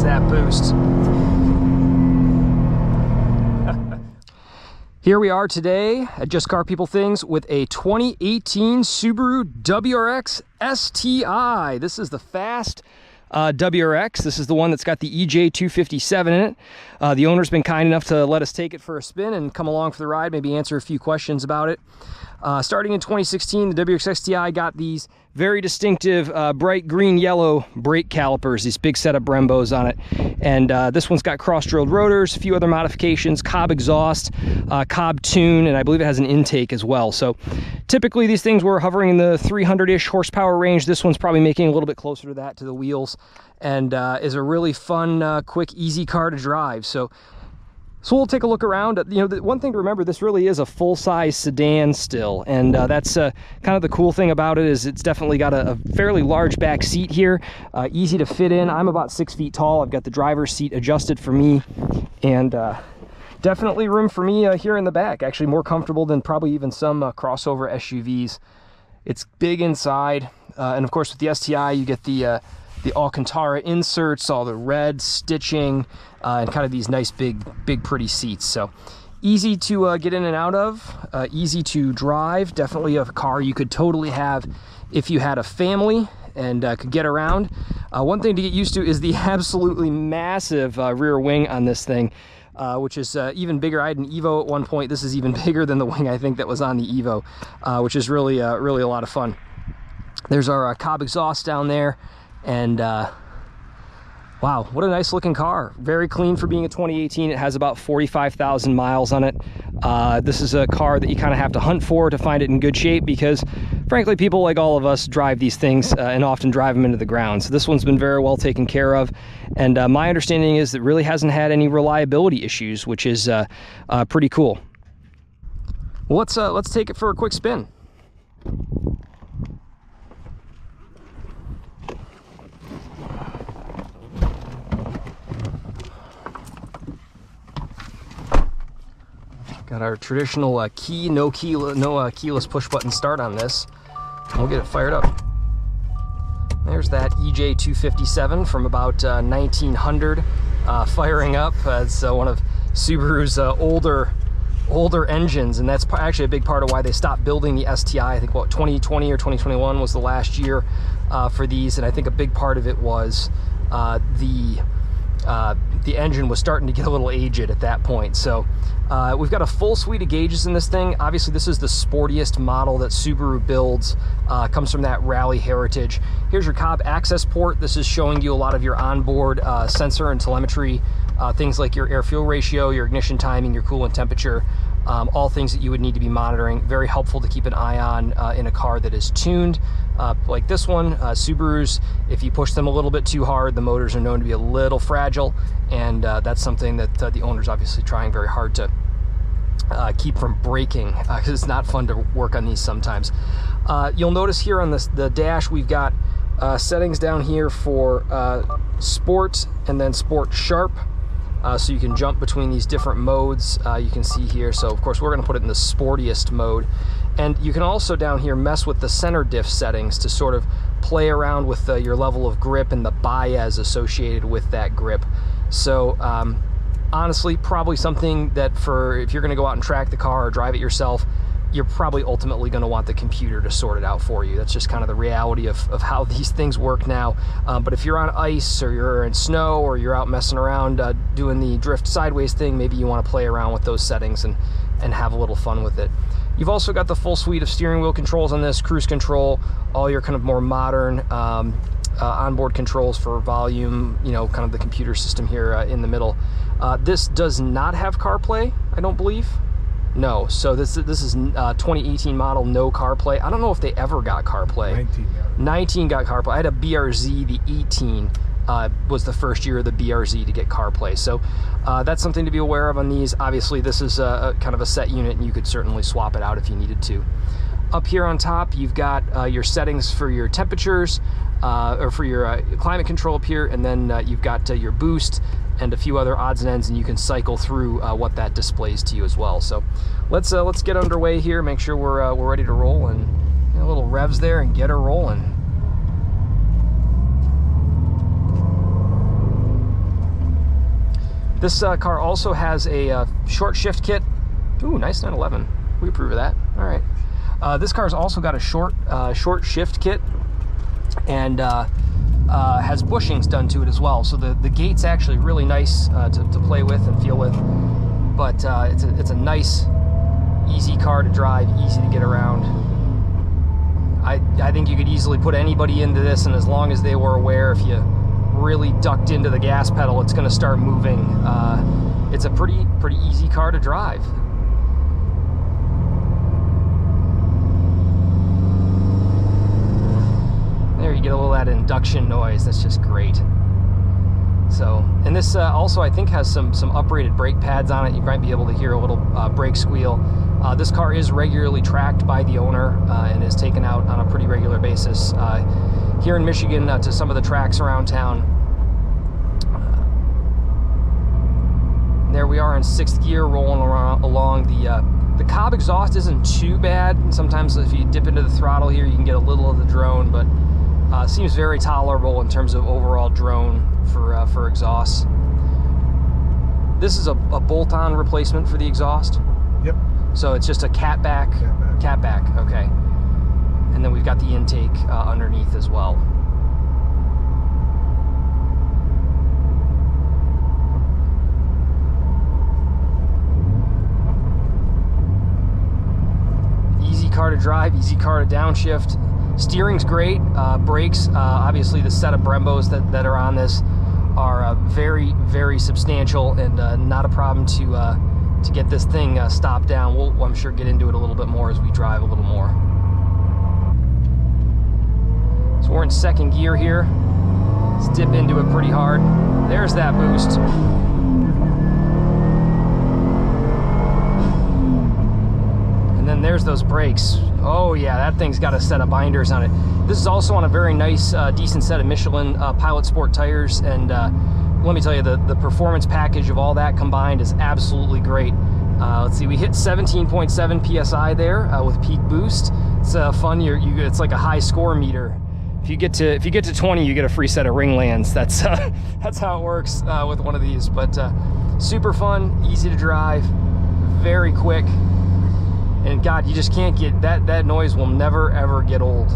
that boost. Here we are today at Just Car People Things with a 2018 Subaru WRX STI. This is the fast WRX. This is the one that's got the EJ257 in it. The owner's been kind enough to let us take it for a spin and come along for the ride, maybe answer a few questions about it. Starting in 2016, the WRX STI got these very distinctive bright green yellow brake calipers, these big setup Brembos on it. And this one's got cross-drilled rotors, a few other modifications, Cobb exhaust, Cobb tune, and I believe it has an intake as well. So typically these things were hovering in the 300-ish horsepower range. This one's probably making a little bit closer to that to the wheels, and is a really fun, quick, easy car to drive. So we'll take a look around. You know, the one thing to remember, this really is a full-size sedan still, and that's kind of the cool thing about it, is it's definitely got a fairly large back seat here, easy to fit in. I'm about 6 feet tall. I've got the driver's seat adjusted for me, and definitely room for me here in the back. Actually more comfortable than probably even some crossover SUVs. It's big inside, and of course with the STI you get the Alcantara inserts, all the red stitching, and kind of these nice big pretty seats. So easy to get in and out of, easy to drive. Definitely a car you could totally have if you had a family and could get around. One thing to get used to is the absolutely massive rear wing on this thing, which is even bigger. I had an Evo at one point. This is even bigger than the wing I think that was on the Evo, which is really a lot of fun. There's our Cobb exhaust down there. And wow, what a nice looking car. Very clean for being a 2018. It has about 45,000 miles on it. This is a car that you kind of have to hunt for to find it in good shape, because frankly people like all of us drive these things and often drive them into the ground. So this one's been very well taken care of, and my understanding is that it really hasn't had any reliability issues, which is pretty cool. Well, let's take it for a quick spin. Got our traditional no keyless push button start on this. We'll get it fired up. There's that EJ257 from about 1900 firing up. It's one of Subaru's older engines, and that's actually a big part of why they stopped building the STI. I think what 2020 or 2021 was the last year for these, and I think a big part of it was the engine was starting to get a little aged at that point. So we've got a full suite of gauges in this thing. Obviously this is the sportiest model that Subaru builds, comes from that rally heritage. Here's your Cobb access port. This is showing you a lot of your onboard sensor and telemetry, things like your air fuel ratio, your ignition timing, your coolant temperature, all things that you would need to be monitoring. Very helpful to keep an eye on in a car that is tuned. Like this one, Subarus, if you push them a little bit too hard, the motors are known to be a little fragile, and that's something that the owner's obviously trying very hard to keep from breaking, because it's not fun to work on these sometimes. You'll notice here on the dash we've got settings down here for sport and then sport sharp. So you can jump between these different modes, you can see here. So of course we're going to put it in the sportiest mode, and you can also down here mess with the center diff settings to sort of play around with your level of grip and the bias associated with that grip. So honestly, probably something that if you're going to go out and track the car or drive it yourself, you're probably ultimately going to want the computer to sort it out for you. That's just kind of the reality of how these things work now. But if you're on ice, or you're in snow, or you're out messing around doing the drift sideways thing, maybe you want to play around with those settings and have a little fun with it. You've also got the full suite of steering wheel controls on this, cruise control, all your kind of more modern onboard controls for volume, you know, kind of the computer system here in the middle. This does not have CarPlay, I don't believe. No, so this is 2018 model, no CarPlay. I don't know if they ever got CarPlay. 19 got CarPlay. I had a BRZ, the 18 was the first year of the BRZ to get CarPlay. So that's something to be aware of on these. Obviously this is kind of a set unit, and you could certainly swap it out if you needed to. Up here on top, you've got your settings for your temperatures, or for your climate control up here, and then you've got your boost and a few other odds and ends, and you can cycle through what that displays to you as well. So let's get underway here, make sure we're ready to roll, and a little revs there and get her rolling. This car also has a short shift kit. Ooh, nice 911. We approve of that. All right. This car's also got a short shift kit, and has bushings done to it as well. So the gate's actually really nice to play with and feel with. But it's a nice, easy car to drive, easy to get around. I think you could easily put anybody into this, and as long as they were aware, if you really ducked into the gas pedal, it's going to start moving. It's a pretty easy car to drive. There, you get a little of that induction noise. That's just great. So, and this also I think has some uprated brake pads on it. You might be able to hear a little brake squeal. This car is regularly tracked by the owner and is taken out on a pretty regular basis here in Michigan to some of the tracks around town. There we are in 6th gear, rolling along. The Cobb exhaust isn't too bad. Sometimes if you dip into the throttle here, you can get a little of the drone, but seems very tolerable in terms of overall drone for exhaust. This is a bolt-on replacement for the exhaust. Yep. So it's just a catback. Catback. Okay. And then we've got the intake underneath as well. Easy car to drive, easy car to downshift. Steering's great. Brakes, obviously the set of Brembos that are on this are very, very substantial, and not a problem to get this thing stopped down. We'll, I'm sure, get into it a little bit more as we drive a little more. So we're in 2nd gear here. Let's dip into it pretty hard. There's that boost. And then there's those brakes. Oh yeah, that thing's got a set of binders on it. This is also on a very nice, decent set of Michelin Pilot Sport tires, and let me tell you, the performance package of all that combined is absolutely great. Let's see, we hit 17.7 psi there with peak boost. It's fun. It's like a high score meter. If you get to 20, you get a free set of ring lands. That's how it works with one of these. But super fun, easy to drive, very quick. And God, you just can't get that noise will never ever get old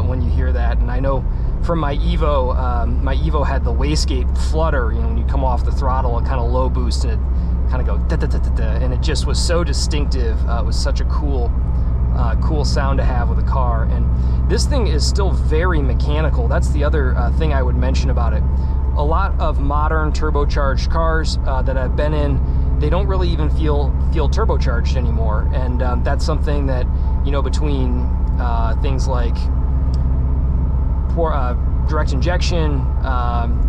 when you hear that. And I know from my Evo had the wastegate flutter. You know, when you come off the throttle, it kind of low boost and it kind of go da da da da da, and it just was so distinctive. It was such a cool sound to have with a car. And this thing is still very mechanical. That's the other thing I would mention about it. A lot of modern turbocharged cars that I've been in, they don't really even feel turbocharged anymore, and that's something that, you know, between things like direct injection,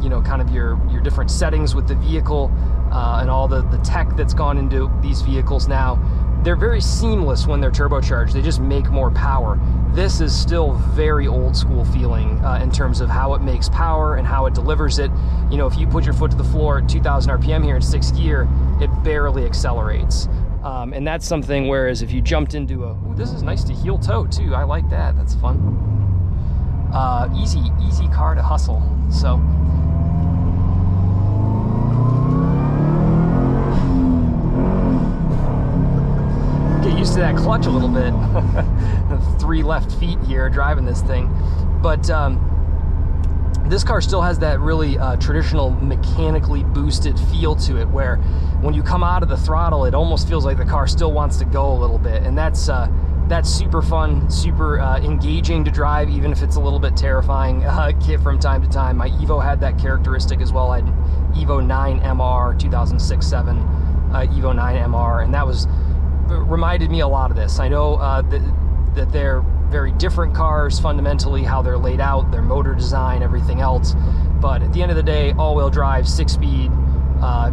you know, kind of your different settings with the vehicle, and all the tech that's gone into these vehicles now, they're very seamless when they're turbocharged. They just make more power. This is still very old school feeling in terms of how it makes power and how it delivers it. You know, if you put your foot to the floor at 2,000 RPM here in 6th gear, it barely accelerates. And that's something, whereas if you jumped into ooh, this is nice to heel toe too. I like that. That's fun. Easy car to hustle. So. Get used to that clutch a little bit. 3 left feet here driving this thing. But this car still has that really traditional mechanically boosted feel to it, where when you come out of the throttle, it almost feels like the car still wants to go a little bit. And that's super fun, super engaging to drive, even if it's a little bit terrifying from time to time. My Evo had that characteristic as well. I had Evo 9 MR, 2006-7 Evo 9 MR, and that reminded me a lot of this. I know that they're very different cars fundamentally, how they're laid out, their motor design, everything else. But at the end of the day, all-wheel drive, 6-speed,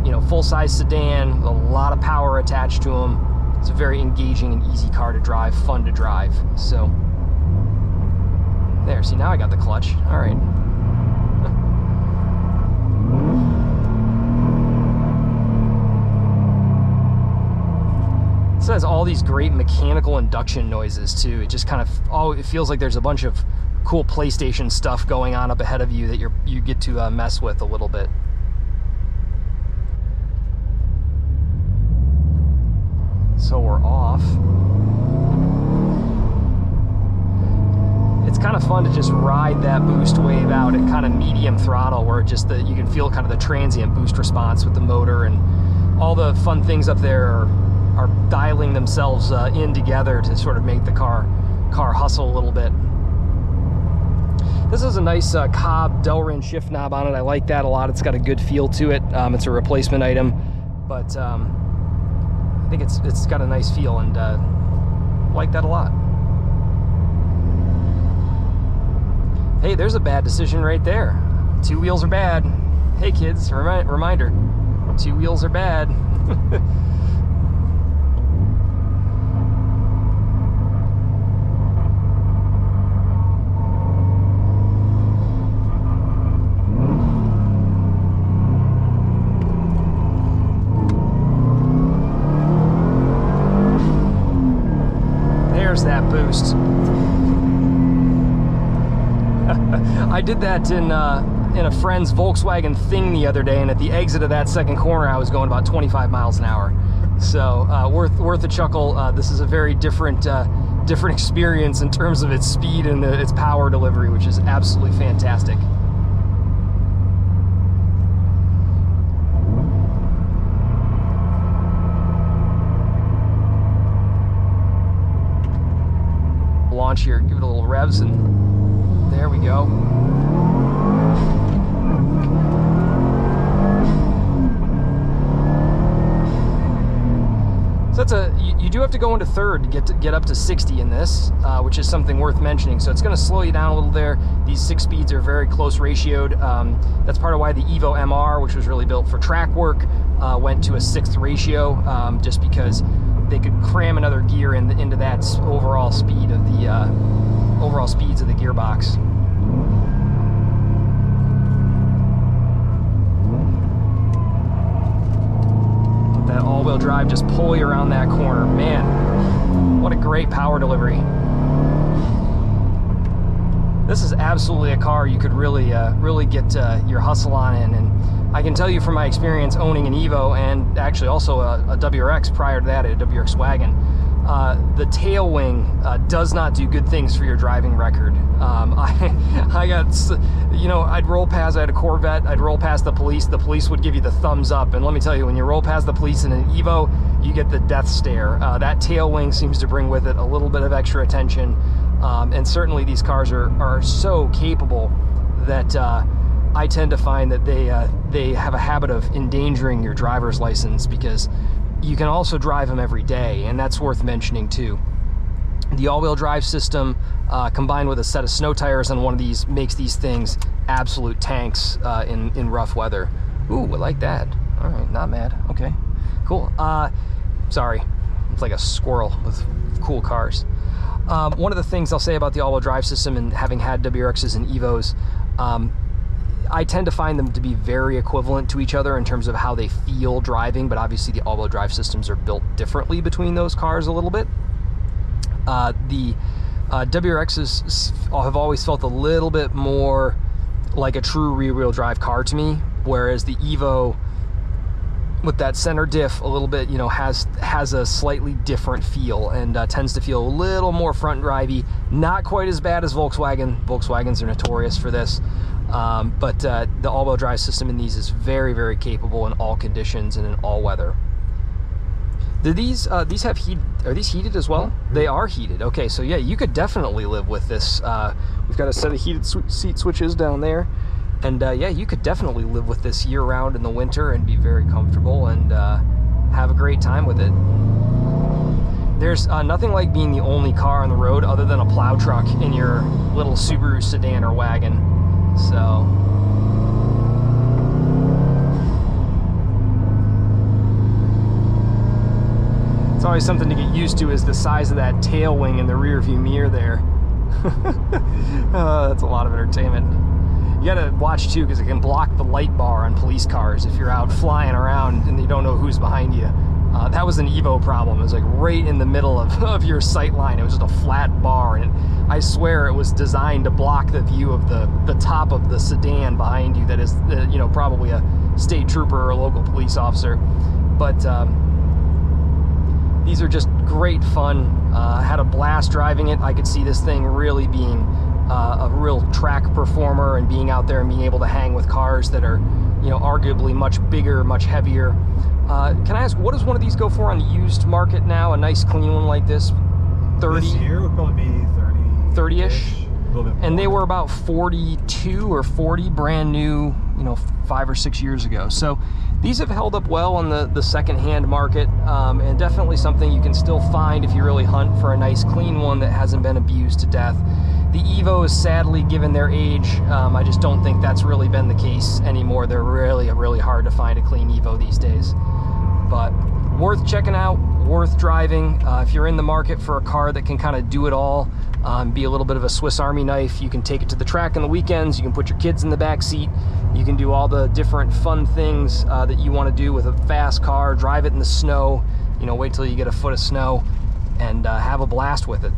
you know, full-size sedan, a lot of power attached to them. It's a very engaging and easy car to drive, fun to drive. So there, see, now I got the clutch. All right. It has all these great mechanical induction noises too. It just kind of, it feels like there's a bunch of cool PlayStation stuff going on up ahead of you that you get to mess with a little bit. at kind of medium throttle, where just you can feel kind of the transient boost response with the motor, and all the fun things up there are dialing themselves in together to sort of make the car hustle a little bit. This is a nice Cobb Delrin shift knob on it. I like that a lot. It's got a good feel to it. It's a replacement item, but I think it's got a nice feel, and like that a lot. Hey, there's a bad decision right there. 2 wheels are bad. Hey kids, reminder, 2 wheels are bad. There's that boost. I did that in a friend's Volkswagen Thing the other day, and at the exit of that second corner I was going about 25 miles an hour. So worth a chuckle. This is a very different experience in terms of its speed and its power delivery, which is absolutely fantastic. Launch here, give it a little revs, and there we go. So that's you do have to go into third to get up to 60 in this, which is something worth mentioning. So it's going to slow you down a little there. These 6 speeds are very close ratioed. That's part of why the Evo MR, which was really built for track work, went to a 6th ratio, just because they could cram another gear into that overall speed of the overall speeds of the gearbox. Let that all-wheel drive just pull you around that corner. Man, what a great power delivery. This is absolutely a car you could really get your hustle on in. And I can tell you from my experience owning an Evo, and actually also a WRX prior to that, a WRX wagon, the tail wing does not do good things for your driving record. I got, you know, I'd roll past, I had a Corvette, I'd roll past the police would give you the thumbs up, and let me tell you, when you roll past the police in an Evo, you get the death stare. That tail wing seems to bring with it a little bit of extra attention, and certainly these cars are so capable that I tend to find that they have a habit of endangering your driver's license, because you can also drive them every day, and that's worth mentioning too. The all-wheel drive system combined with a set of snow tires on one of these makes these things absolute tanks in rough weather. Ooh, I like that. All right, not mad. Okay, cool. Sorry, it's like a squirrel with cool cars. One of the things I'll say about the all-wheel drive system, and having had WRXs and Evos, I tend to find them to be very equivalent to each other in terms of how they feel driving, but obviously the all-wheel drive systems are built differently between those cars a little bit. The WRXs have always felt a little bit more like a true rear-wheel drive car to me, whereas the Evo, with that center diff a little bit, you know, has a slightly different feel, and tends to feel a little more front drivey. Not quite as bad as Volkswagen. Volkswagens are notorious for this. But the all-wheel drive system in these is very, very capable in all conditions and in all weather. Do these have heat? Are these heated as well? They are heated. Okay, so yeah, you could definitely live with this. We've got a set of heated seat switches down there, and yeah, you could definitely live with this year-round in the winter and be very comfortable and have a great time with it. There's nothing like being the only car on the road other than a plow truck in your little Subaru sedan or wagon. So it's always something to get used to, is the size of that tail wing in the rear view mirror there. That's a lot of entertainment. You gotta watch too, because it can block the light bar on police cars if you're out flying around and you don't know who's behind you. That was an Evo problem. It was like right in the middle of your sight line. It was just a flat bar, and I swear it was designed to block the view of the top of the sedan behind you that is, you know, probably a state trooper or a local police officer. But these are just great fun. I had a blast driving it. I could see this thing really being a real track performer and being out there and being able to hang with cars that are, you know, arguably much bigger, much heavier. Can I ask, what does one of these go for on the used market now? A nice clean one like this? 30? This year would probably be 30-ish? And they more. were about 42 or 40 brand new, you know, 5 or 6 years ago. So these have held up well on the second-hand market, and definitely something you can still find if you really hunt for a nice clean one that hasn't been abused to death. The Evos, sadly, given their age, I just don't think that's really been the case anymore. They're really hard to find a clean Evo these days. But worth checking out, worth driving. If you're in the market for a car that can kind of do it all, be a little bit of a Swiss Army knife, you can take it to the track on the weekends, you can put your kids in the back seat, you can do all the different fun things that you want to do with a fast car, drive it in the snow, you know, wait till you get a foot of snow, and have a blast with it.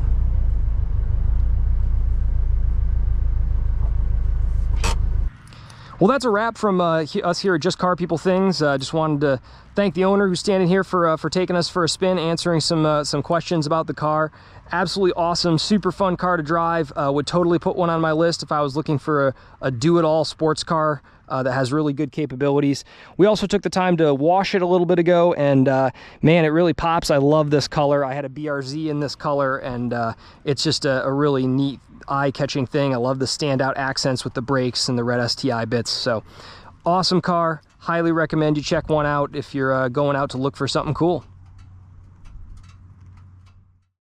Well, that's a wrap from us here at Just Car People Things. Just wanted to thank the owner who's standing here for taking us for a spin, answering some questions about the car. Absolutely awesome, super fun car to drive. Would totally put one on my list if I was looking for a do-it-all sports car that has really good capabilities. We also took the time to wash it a little bit ago, and man, it really pops. I love this color. I had a BRZ in this color, and it's just a really neat, eye-catching thing. I love the standout accents with the brakes and the red STI bits. So awesome car. Highly recommend you check one out if you're going out to look for something cool.